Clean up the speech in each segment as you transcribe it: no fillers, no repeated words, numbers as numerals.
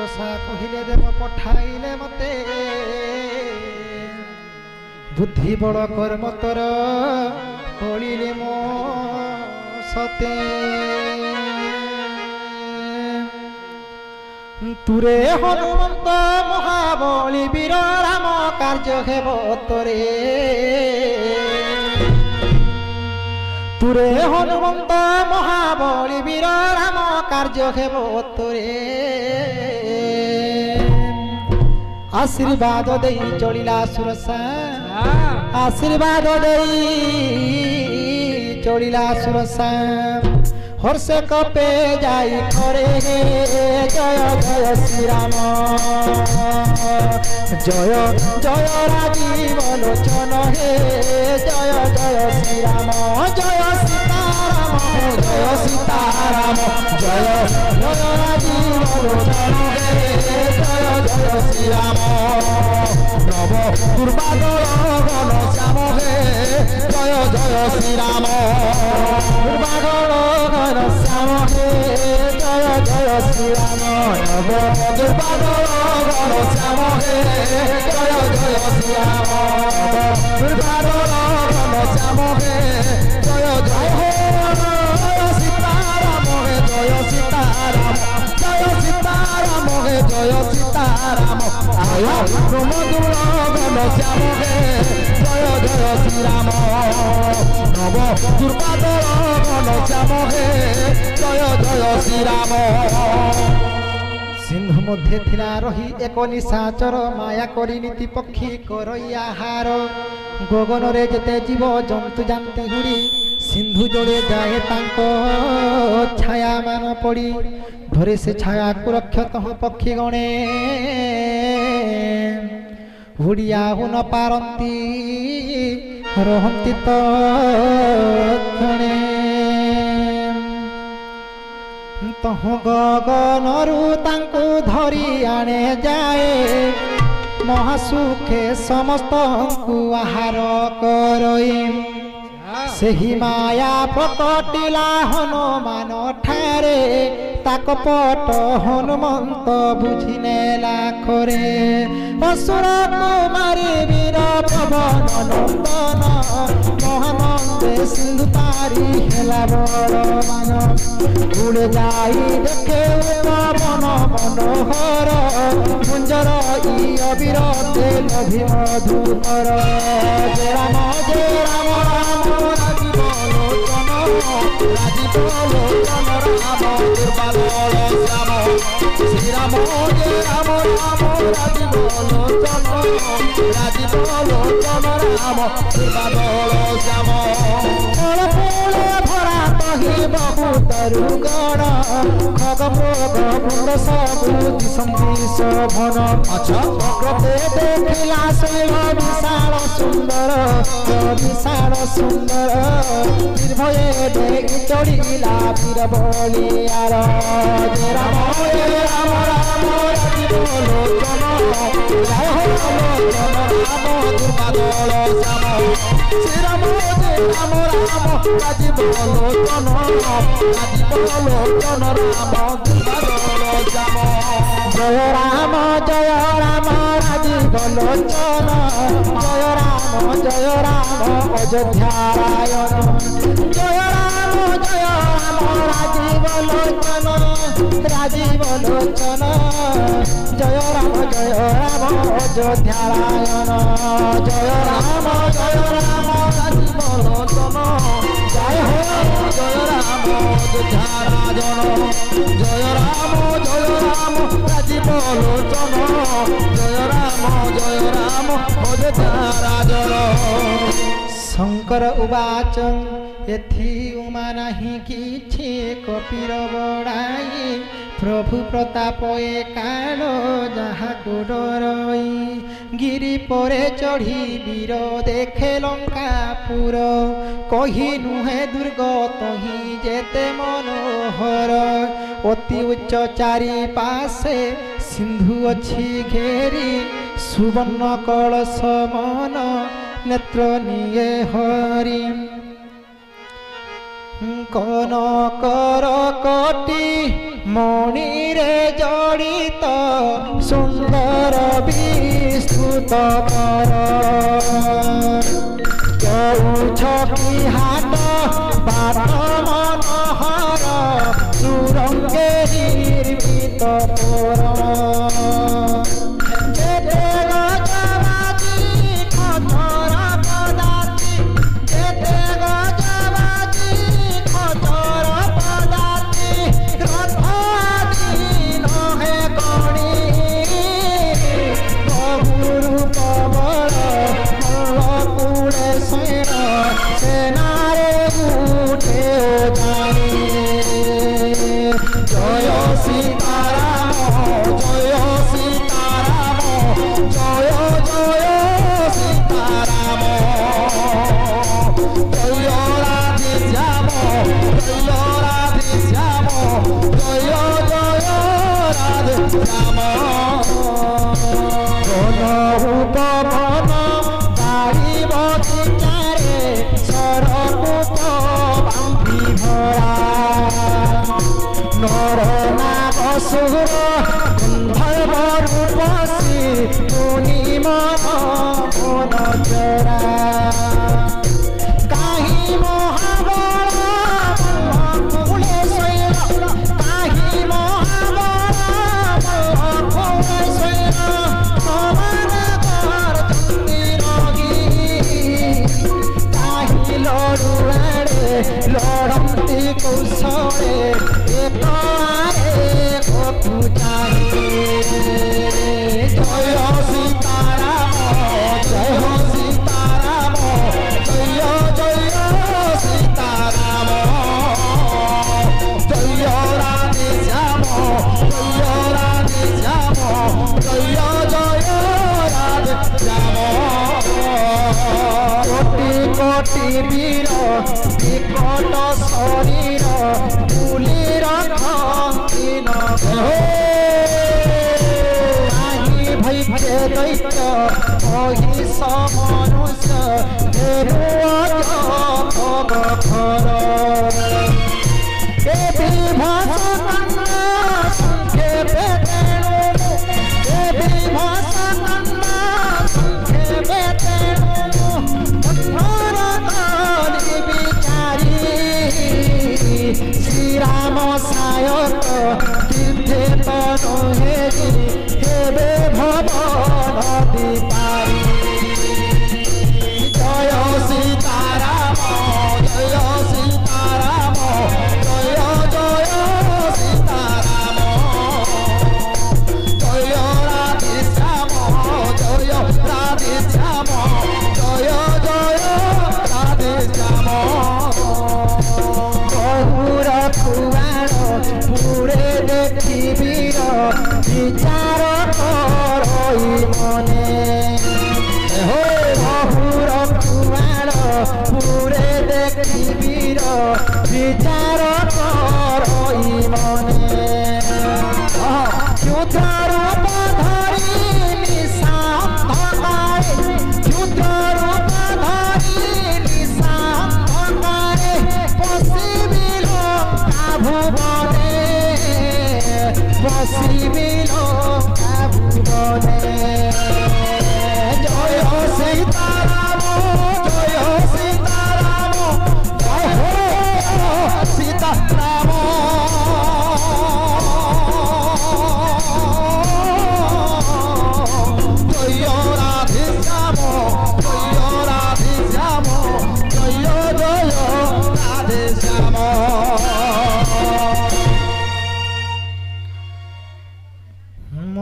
सुरसा कहिले देव पठाइले मते बुद्धि बड़ कर्म तोर कलिले मो सते तुरे हनुमंत महाबली वीर राम कार्य हेब तोरे तुरे हनुमंत महाबली वीर राम कार्य हेब तोरे आशीर्वाद दे चलिला सुरसा आशीर्वाद दे चलिला सुरसा हर्ष कपे जाई करे जय जय श्री राम जय जय राजीव लोचन हे जय जय श्री राम जय सीताराम जय सीताराम जय जय राजीव लोचन हे जय जय श्री राम नव दुर्बादल घन श्याम हे जय जय श्री राम दुर्बादल घन श्याम हे जय जय श्री राम नव दुर्बादल घन श्याम हे जय जय श्री राम दुर्बादल घन श्याम हे जय जय जय सीताराम हे जय सीताराम जय सीताराम हे जय सीताराम आय मधुर घन श्याम हे जय जय श्री राम नव दुर्बादल घन श्याम हे जय जय श्री राम सिंधु मध्य थिला रही एक निशाचर माया करी नीति पक्षी करैया हार गगन रे जेते जीव जंतु जानते हुड़ी सिंधु जोड़े जाए तांको छाया मान पड़ी धरे से छाया को रक्षत हो पक्षी गणे हुड़िया हो न पारंती रहंती तो क्षणे तह गगनरु तांको धरी आने जाए महासुखे समस्त आहार करई सेही माया प्रकटिला हनुमान ठारे ताक पट हनुमंत बुझी नेला खरे असुर कुमारी वीर पवन नंदन महानंदे सिंधु तारी हेला बड़ मान उड़े जाई देखे पवन मनोहर कुंजर ई अविरते लभि मधुकर जय राम राम राजीव लोचन राम दुर्बादल श्याम श्री राम जय राम राजीव लोचन राम दुर्बादल श्याम भरा कही बहुतरु गण खग मृग मुंड सबु दिशंदिश भन अच्छा प्रकृते देखिला शैल विशाल सुंदर निर्भये डेगी चढ़िला वीर बलियार जय राम राजीव लोचन जय हो लोचन राम दुर्बादल श्याम श्री राम जय राम राजीव लोचन राम दुर्बादल श्याम जय राम राजीव लोचन जय राम अयोध्यारायण जय राम राजीव लोचन जय राम अयोध्यारायण जय राम राजीव लोचन जय हो जय राम अयोध्यारायण जय राम राजीव लोचन जय राम अयोध्यारायण शंकर उवाच एथि उमा नहीं किछि कपीर बड़ाई प्रभु प्रताप काल जहा को डरई गिरी परे चढ़ी वीर देखे लंकापुर कही नुहे दुर्ग तही जेते मनोहर अति उच्च चारि पासे सिंधु अच्छी घेरी सुवर्ण कलश मन नेत्र निये हरि कनकर कटी मणिरे जड़ित सुंदर विस्तृत कर छकी हाट बाट मनोहर सुरंगे निर्मित तोर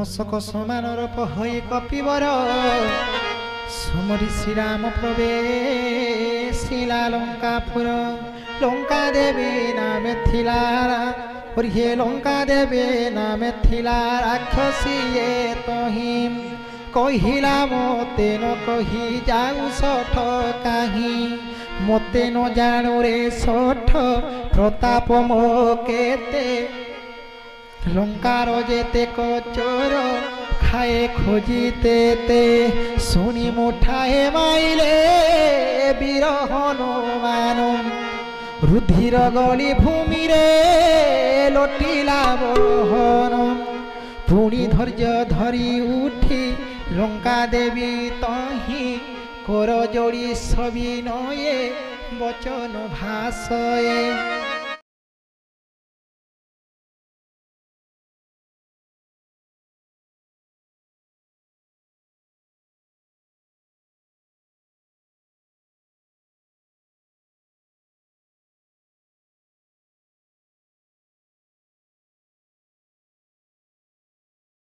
मशक समान रूप हई कपिवर सुमरी श्रीराम प्रवेशिला लंकापुर लंका देवी नाम थिला और ये लंका देवी नाम थिला राक्षसी ये तहिम कहिला मोते न कही जाऊ सठ काहि मोते न जानू रे सठ प्रताप मो केते लंकार जेते कचोर खाए खोजिते ते सुनी मुठाए माइले वीर हनुमान रुद्धि धीर गली भूमि रे लोटिला बहन पुणी धैर्य धरी उठी लंका देवी तही कर जोड़ी सभी नये वचन भाषये